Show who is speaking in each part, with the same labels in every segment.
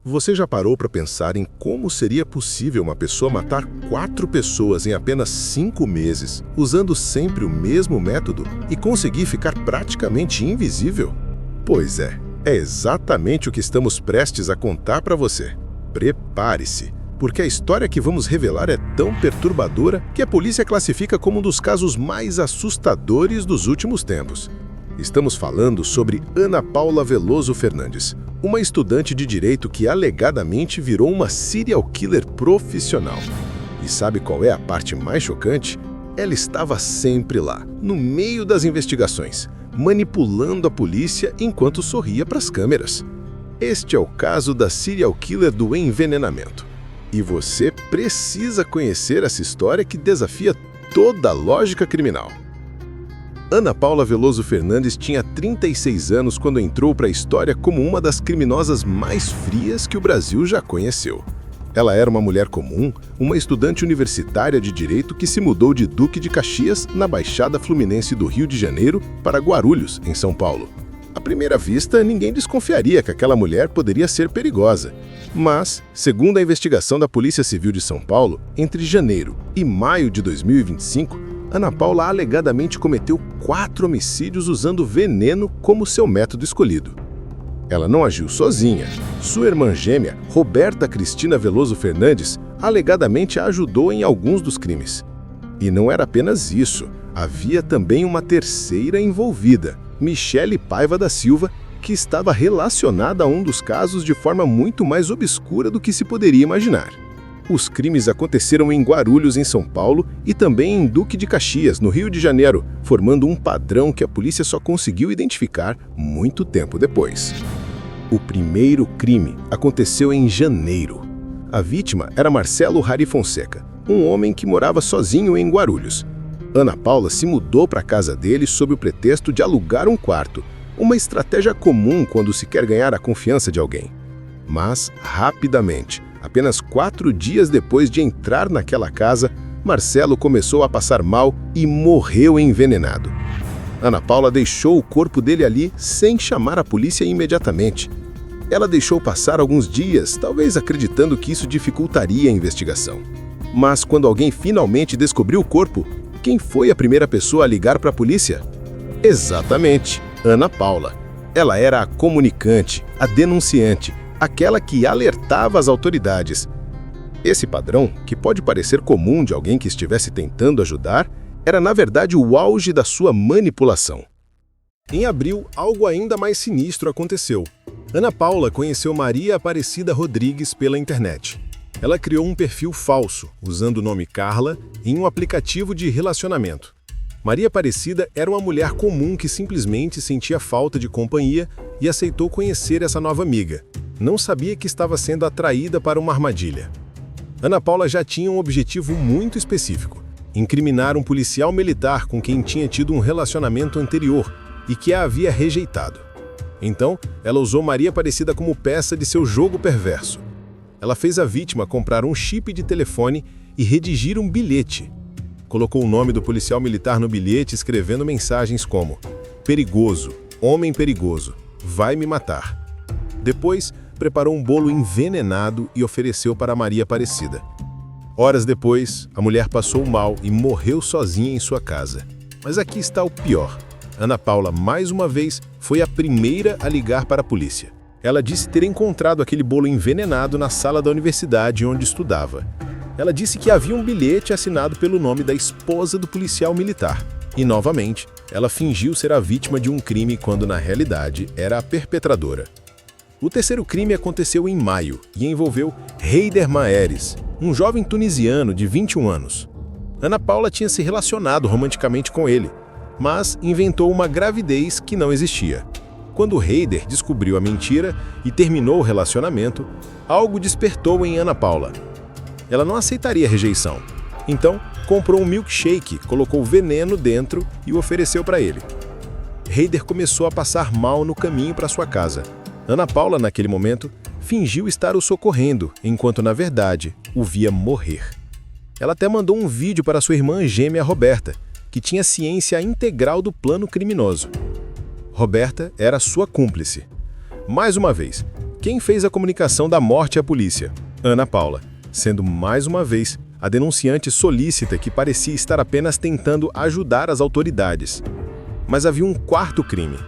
Speaker 1: Você já parou para pensar em como seria possível uma pessoa matar 4 pessoas em apenas 5 meses, usando sempre o mesmo método e conseguir ficar praticamente invisível? Pois é exatamente o que estamos prestes a contar para você. Prepare-se, porque a história que vamos revelar é tão perturbadora que a polícia classifica como um dos casos mais assustadores dos últimos tempos. Estamos falando sobre Ana Paula Veloso Fernandes, uma estudante de direito que alegadamente virou uma serial killer profissional. E sabe qual é a parte mais chocante? Ela estava sempre lá, no meio das investigações, manipulando a polícia enquanto sorria para as câmeras. Este é o caso da serial killer do envenenamento. E você precisa conhecer essa história que desafia toda a lógica criminal. Ana Paula Veloso Fernandes tinha 36 anos quando entrou para a história como uma das criminosas mais frias que o Brasil já conheceu. Ela era uma mulher comum, uma estudante universitária de direito que se mudou de Duque de Caxias, na Baixada Fluminense do Rio de Janeiro, para Guarulhos, em São Paulo. À primeira vista, ninguém desconfiaria que aquela mulher poderia ser perigosa. Mas, segundo a investigação da Polícia Civil de São Paulo, entre janeiro e maio de 2025, Ana Paula alegadamente cometeu 4 homicídios usando veneno como seu método escolhido. Ela não agiu sozinha. Sua irmã gêmea, Roberta Cristina Veloso Fernandes, alegadamente a ajudou em alguns dos crimes. E não era apenas isso, havia também uma terceira envolvida, Michele Paiva da Silva, que estava relacionada a um dos casos de forma muito mais obscura do que se poderia imaginar. Os crimes aconteceram em Guarulhos, em São Paulo, e também em Duque de Caxias, no Rio de Janeiro, formando um padrão que a polícia só conseguiu identificar muito tempo depois. O primeiro crime aconteceu em janeiro. A vítima era Marcelo Rari Fonseca, um homem que morava sozinho em Guarulhos. Ana Paula se mudou para a casa dele sob o pretexto de alugar um quarto, uma estratégia comum quando se quer ganhar a confiança de alguém. Mas, rapidamente, apenas 4 dias depois de entrar naquela casa, Marcelo começou a passar mal e morreu envenenado. Ana Paula deixou o corpo dele ali sem chamar a polícia imediatamente. Ela deixou passar alguns dias, talvez acreditando que isso dificultaria a investigação. Mas quando alguém finalmente descobriu o corpo, quem foi a primeira pessoa a ligar para a polícia? Exatamente, Ana Paula. Ela era a comunicante, a denunciante, aquela que alertava as autoridades. Esse padrão, que pode parecer comum de alguém que estivesse tentando ajudar, era na verdade o auge da sua manipulação. Em abril, algo ainda mais sinistro aconteceu. Ana Paula conheceu Maria Aparecida Rodrigues pela internet. Ela criou um perfil falso, usando o nome Carla, em um aplicativo de relacionamento. Maria Aparecida era uma mulher comum que simplesmente sentia falta de companhia e aceitou conhecer essa nova amiga. Não sabia que estava sendo atraída para uma armadilha. Ana Paula já tinha um objetivo muito específico: incriminar um policial militar com quem tinha tido um relacionamento anterior e que a havia rejeitado. Então, ela usou Maria Aparecida como peça de seu jogo perverso. Ela fez a vítima comprar um chip de telefone e redigir um bilhete. Colocou o nome do policial militar no bilhete, escrevendo mensagens como: perigoso, homem perigoso, vai me matar. Depois, preparou um bolo envenenado e ofereceu para Maria Aparecida. Horas depois, a mulher passou mal e morreu sozinha em sua casa. Mas aqui está o pior. Ana Paula, mais uma vez, foi a primeira a ligar para a polícia. Ela disse ter encontrado aquele bolo envenenado na sala da universidade onde estudava. Ela disse que havia um bilhete assinado pelo nome da esposa do policial militar. E, novamente, ela fingiu ser a vítima de um crime quando, na realidade, era a perpetradora. O terceiro crime aconteceu em maio e envolveu Heider Maheres, um jovem tunisiano de 21 anos. Ana Paula tinha se relacionado romanticamente com ele, mas inventou uma gravidez que não existia. Quando Heider descobriu a mentira e terminou o relacionamento, algo despertou em Ana Paula. Ela não aceitaria rejeição. Então, comprou um milkshake, colocou veneno dentro e o ofereceu para ele. Heider começou a passar mal no caminho para sua casa. Ana Paula, naquele momento, fingiu estar o socorrendo, enquanto, na verdade, o via morrer. Ela até mandou um vídeo para sua irmã gêmea Roberta, que tinha ciência integral do plano criminoso. Roberta era sua cúmplice. Mais uma vez, Quem fez a comunicação da morte à polícia? Ana Paula, sendo mais uma vez a denunciante solícita que parecia estar apenas tentando ajudar as autoridades. Mas havia um quarto crime.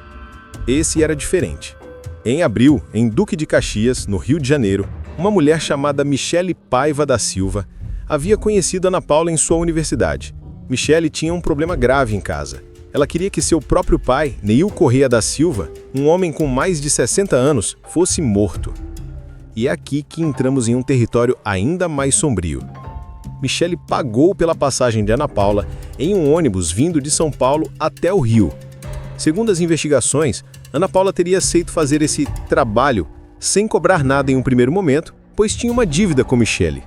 Speaker 1: Esse era diferente. Em abril, em Duque de Caxias, no Rio de Janeiro, uma mulher chamada Michele Paiva da Silva havia conhecido Ana Paula em sua universidade. Michele tinha um problema grave em casa. Ela queria que seu próprio pai, Neil Corrêa da Silva, um homem com mais de 60 anos, fosse morto. E é aqui que entramos em um território ainda mais sombrio. Michele pagou pela passagem de Ana Paula em um ônibus vindo de São Paulo até o Rio. Segundo as investigações, Ana Paula teria aceito fazer esse trabalho sem cobrar nada em um primeiro momento, pois tinha uma dívida com Michele.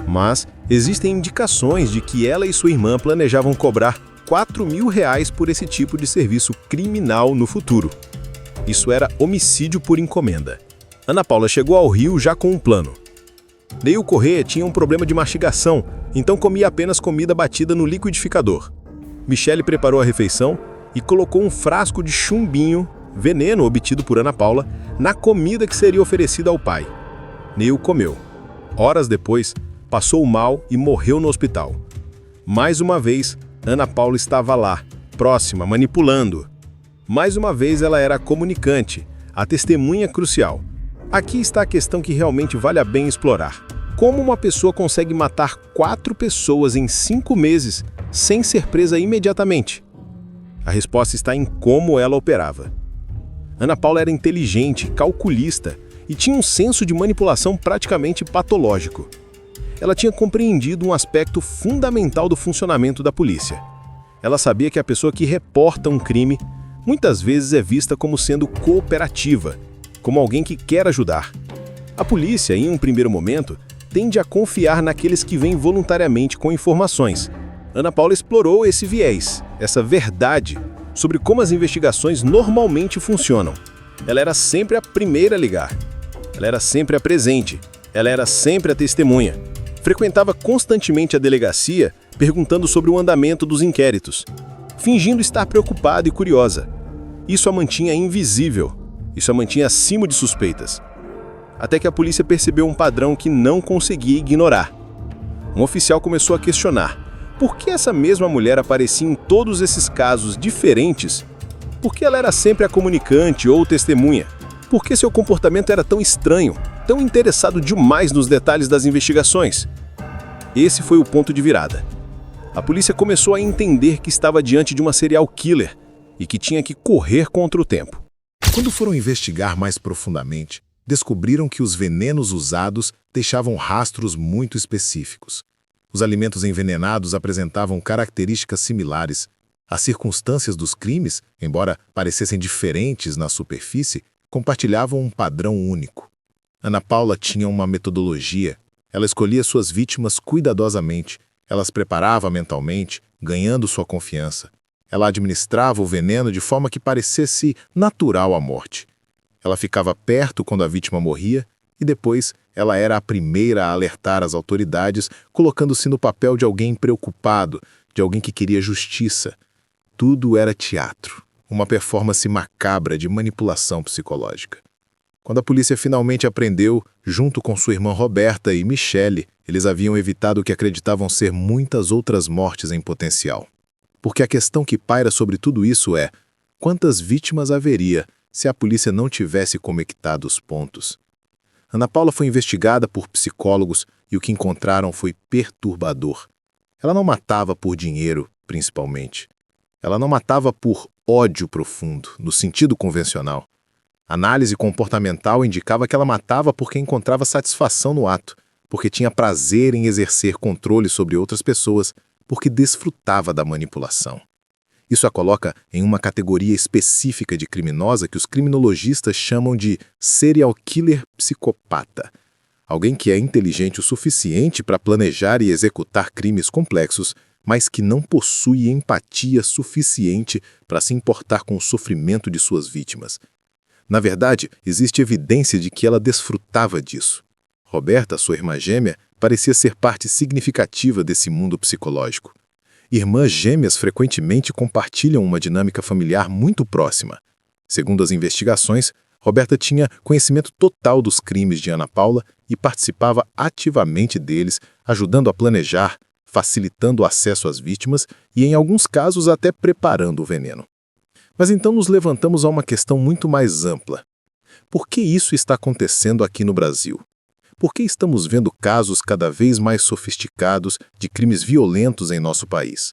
Speaker 1: Mas existem indicações de que ela e sua irmã planejavam cobrar R$ 4.000 por esse tipo de serviço criminal no futuro. Isso era homicídio por encomenda. Ana Paula chegou ao Rio já com um plano. Neil Corrêa tinha um problema de mastigação, então comia apenas comida batida no liquidificador. Michele preparou a refeição e colocou um frasco de chumbinho, veneno obtido por Ana Paula, na comida que seria oferecida ao pai. Neil comeu. Horas depois, passou mal e morreu no hospital. Mais uma vez, Ana Paula estava lá, próxima, manipulando. Mais uma vez ela era a comunicante, a testemunha crucial. Aqui está a questão que realmente vale a pena explorar. Como uma pessoa consegue matar 4 pessoas em 5 meses sem ser presa imediatamente? A resposta está em como ela operava. Ana Paula era inteligente, calculista e tinha um senso de manipulação praticamente patológico. Ela tinha compreendido um aspecto fundamental do funcionamento da polícia. Ela sabia que a pessoa que reporta um crime muitas vezes é vista como sendo cooperativa, como alguém que quer ajudar. A polícia, em um primeiro momento, tende a confiar naqueles que vêm voluntariamente com informações. Ana Paula explorou esse viés, essa verdade, sobre como as investigações normalmente funcionam. Ela era sempre a primeira a ligar. Ela era sempre a presente. Ela era sempre a testemunha. Frequentava constantemente a delegacia, perguntando sobre o andamento dos inquéritos, fingindo estar preocupada e curiosa. Isso a mantinha invisível. Isso a mantinha acima de suspeitas. Até que a polícia percebeu um padrão que não conseguia ignorar. Um oficial começou a questionar por que essa mesma mulher aparecia em todos esses casos diferentes. Por que ela era sempre a comunicante ou testemunha? Por que seu comportamento era tão estranho, tão interessado demais nos detalhes das investigações? Esse foi o ponto de virada. A polícia começou a entender que estava diante de uma serial killer e que tinha que correr contra o tempo.
Speaker 2: Quando foram investigar mais profundamente, descobriram que os venenos usados deixavam rastros muito específicos. Os alimentos envenenados apresentavam características similares. As circunstâncias dos crimes, embora parecessem diferentes na superfície, compartilhavam um padrão único. Ana Paula tinha uma metodologia. Ela escolhia suas vítimas cuidadosamente. Ela as preparava mentalmente, ganhando sua confiança. Ela administrava o veneno de forma que parecesse natural à morte. Ela ficava perto quando a vítima morria e depois ela era a primeira a alertar as autoridades, colocando-se no papel de alguém preocupado, de alguém que queria justiça. Tudo era teatro, uma performance macabra de manipulação psicológica. Quando a polícia finalmente aprendeu, junto com sua irmã Roberta e Michele, eles haviam evitado o que acreditavam ser muitas outras mortes em potencial. Porque a questão que paira sobre tudo isso é: quantas vítimas haveria se a polícia não tivesse conectado os pontos? Ana Paula foi investigada por psicólogos e o que encontraram foi perturbador. Ela não matava por dinheiro, principalmente. Ela não matava por ódio profundo, no sentido convencional. A análise comportamental indicava que ela matava porque encontrava satisfação no ato, porque tinha prazer em exercer controle sobre outras pessoas, porque desfrutava da manipulação. Isso a coloca em uma categoria específica de criminosa que os criminologistas chamam de serial killer psicopata. Alguém que é inteligente o suficiente para planejar e executar crimes complexos, mas que não possui empatia suficiente para se importar com o sofrimento de suas vítimas. Na verdade, existe evidência de que ela desfrutava disso. Roberta, sua irmã gêmea, parecia ser parte significativa desse mundo psicológico. Irmãs gêmeas frequentemente compartilham uma dinâmica familiar muito próxima. Segundo as investigações, Roberta tinha conhecimento total dos crimes de Ana Paula e participava ativamente deles, ajudando a planejar, facilitando o acesso às vítimas e, em alguns casos, até preparando o veneno. Mas então nos levantamos a uma questão muito mais ampla. Por que isso está acontecendo aqui no Brasil? Por que estamos vendo casos cada vez mais sofisticados de crimes violentos em nosso país?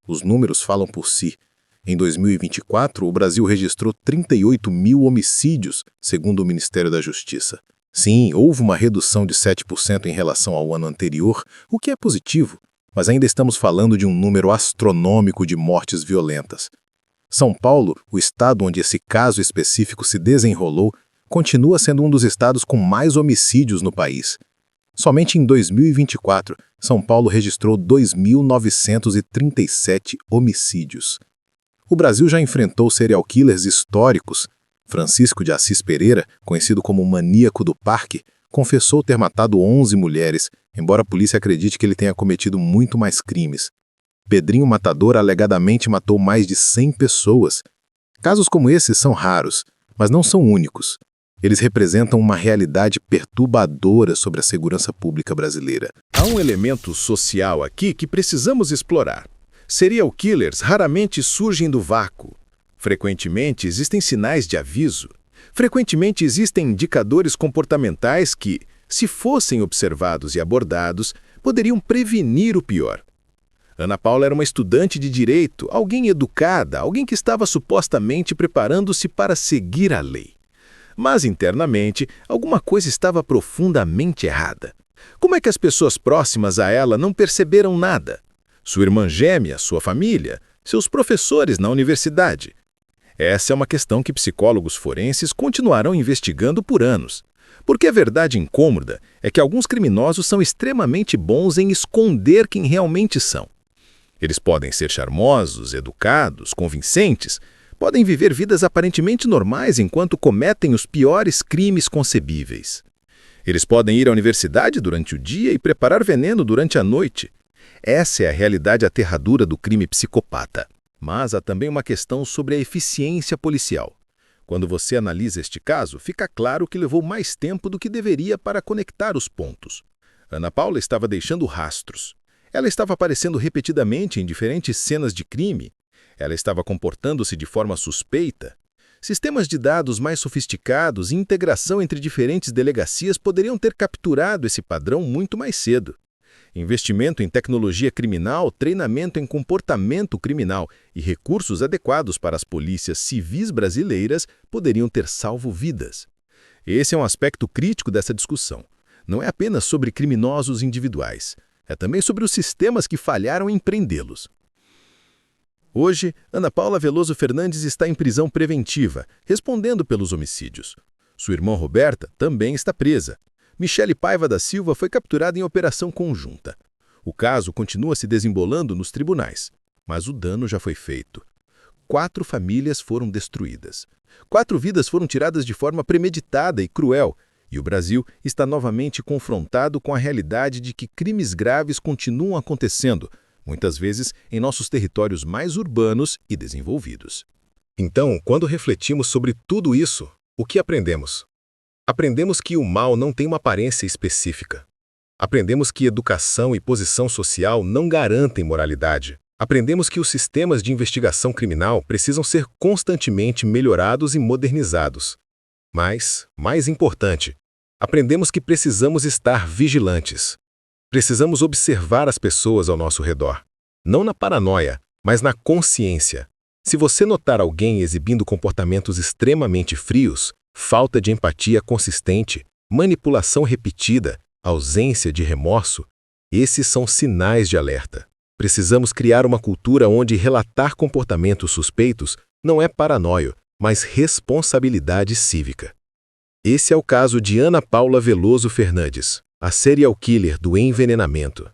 Speaker 2: Os números falam por si. Em 2024, o Brasil registrou 38 mil homicídios, segundo o Ministério da Justiça. Sim, houve uma redução de 7% em relação ao ano anterior, o que é positivo, mas ainda estamos falando de um número astronômico de mortes violentas. São Paulo, o estado onde esse caso específico se desenrolou, continua sendo um dos estados com mais homicídios no país. Somente em 2024, São Paulo registrou 2.937 homicídios. O Brasil já enfrentou serial killers históricos. Francisco de Assis Pereira, conhecido como o maníaco do parque, confessou ter matado 11 mulheres, embora a polícia acredite que ele tenha cometido muito mais crimes. Pedrinho Matador alegadamente matou mais de 100 pessoas. Casos como esses são raros, mas não são únicos. Eles representam uma realidade perturbadora sobre a segurança pública brasileira.
Speaker 1: Há um elemento social aqui que precisamos explorar. Serial killers raramente surgem do vácuo. Frequentemente existem sinais de aviso. Frequentemente existem indicadores comportamentais que, se fossem observados e abordados, poderiam prevenir o pior. Ana Paula era uma estudante de direito, alguém educada, alguém que estava supostamente preparando-se para seguir a lei. Mas, internamente, alguma coisa estava profundamente errada. Como é que as pessoas próximas a ela não perceberam nada? Sua irmã gêmea, sua família, seus professores na universidade. Essa é uma questão que psicólogos forenses continuarão investigando por anos. Porque a verdade incômoda é que alguns criminosos são extremamente bons em esconder quem realmente são. Eles podem ser charmosos, educados, convincentes, podem viver vidas aparentemente normais enquanto cometem os piores crimes concebíveis. Eles podem ir à universidade durante o dia e preparar veneno durante a noite. Essa é a realidade aterradora do crime psicopata. Mas há também uma questão sobre a eficiência policial. Quando você analisa este caso, fica claro que levou mais tempo do que deveria para conectar os pontos. Ana Paula estava deixando rastros. Ela estava aparecendo repetidamente em diferentes cenas de crime. Ela estava comportando-se de forma suspeita. Sistemas de dados mais sofisticados e integração entre diferentes delegacias poderiam ter capturado esse padrão muito mais cedo. Investimento em tecnologia criminal, treinamento em comportamento criminal e recursos adequados para as polícias civis brasileiras poderiam ter salvo vidas. Esse é um aspecto crítico dessa discussão. Não é apenas sobre criminosos individuais, é também sobre os sistemas que falharam em prendê-los. Hoje, Ana Paula Veloso Fernandes está em prisão preventiva, respondendo pelos homicídios. Sua irmã Roberta também está presa. Michele Paiva da Silva foi capturada em operação conjunta. O caso continua se desembolando nos tribunais, mas o dano já foi feito. 4 famílias foram destruídas. 4 vidas foram tiradas de forma premeditada e cruel, e o Brasil está novamente confrontado com a realidade de que crimes graves continuam acontecendo, muitas vezes em nossos territórios mais urbanos e desenvolvidos.
Speaker 2: Então, quando refletimos sobre tudo isso, o que aprendemos? Aprendemos que o mal não tem uma aparência específica. Aprendemos que educação e posição social não garantem moralidade. Aprendemos que os sistemas de investigação criminal precisam ser constantemente melhorados e modernizados. Mas, mais importante, aprendemos que precisamos estar vigilantes. Precisamos observar as pessoas ao nosso redor, não na paranoia, mas na consciência. Se você notar alguém exibindo comportamentos extremamente frios, falta de empatia consistente, manipulação repetida, ausência de remorso, esses são sinais de alerta. Precisamos criar uma cultura onde relatar comportamentos suspeitos não é paranoia, mas responsabilidade cívica. Esse é o caso de Ana Paula Veloso Fernandes, a serial killer do envenenamento.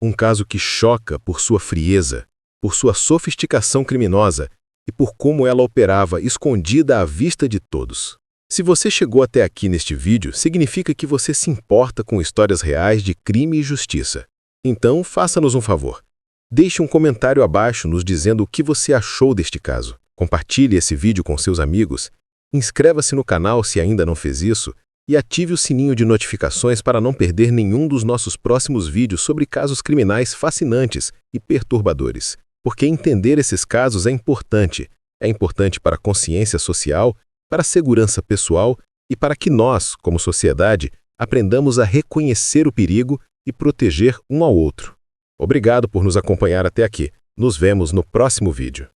Speaker 2: Um caso que choca por sua frieza, por sua sofisticação criminosa e por como ela operava escondida à vista de todos. Se você chegou até aqui neste vídeo, significa que você se importa com histórias reais de crime e justiça. Então, faça-nos um favor. Deixe um comentário abaixo nos dizendo o que você achou deste caso. Compartilhe esse vídeo com seus amigos.
Speaker 1: Inscreva-se no canal se ainda não fez isso e ative o sininho de notificações para não perder nenhum dos nossos próximos vídeos sobre casos criminais fascinantes e perturbadores. Porque entender esses casos é importante. É importante para a consciência social, para a segurança pessoal e para que nós, como sociedade, aprendamos a reconhecer o perigo e proteger um ao outro. Obrigado por nos acompanhar até aqui. Nos vemos no próximo vídeo.